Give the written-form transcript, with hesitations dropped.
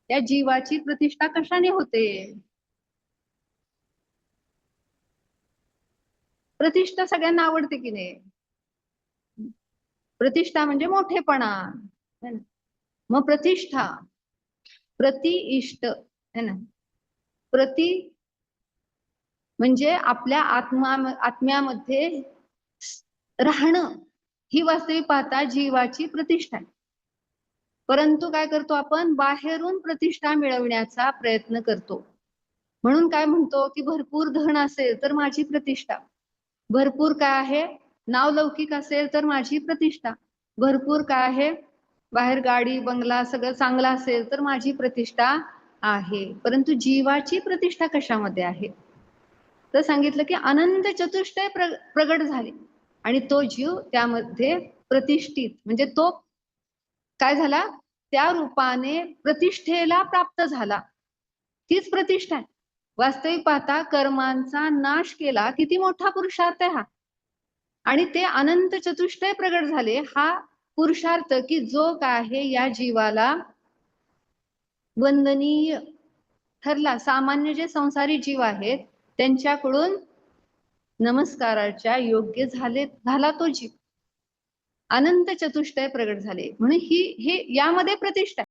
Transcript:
त्या जीवाची प्रतिष्ठा कशाने होते? प्रतिष्ठा सगळ्यांना आवडते की नाही? प्रतिष्ठा म्हणजे मोठेपणा है ना. मग प्रतिष्ठा, प्रति इष्ट है ना. प्रति म्हणजे आपल्या आत्म्यामध्ये राहणं, ही वास्तविक पाहता जीवाची प्रतिष्ठा आहे. परंतु काय करतो आपण? बाहेरून प्रतिष्ठा मिळवण्याचा प्रयत्न करतो. म्हणून काय म्हणतो की भरपूर धन असेल तर माझी प्रतिष्ठा, भरपूर काय आहे नावलौकिक असेल तर माझी प्रतिष्ठा, भरपूर काय आहे बाहेर गाडी बंगला सगळं चांगलं असेल तर माझी प्रतिष्ठा आहे. परंतु जीवाची प्रतिष्ठा कशामध्ये आहे? तर सांगितलं की अनंत चतुष्टय प्रगट झाले आणि तो जीव त्यामध्ये प्रतिष्ठित, म्हणजे तो काय झाला? त्या रूपाने प्रतिष्ठेला प्राप्त झाला. तीच प्रतिष्ठा आहे. वास्तविक पाहता कर्मांचा नाश केला, किती मोठा पुरुषार्थ आहे हा. आणि ते अनंत चतुष्टय प्रगट झाले, हा पुरुषार्थ की जो काय आहे या जीवाला वंदनीय ठरला. सामान्य जे संसारी जीव आहेत त्यांच्याकडून नमस्काराच्या योग्य झाला तो जीव. अनंत चतुष्टय प्रगट झाले म्हणून हे यामध्ये प्रतिष्ठा.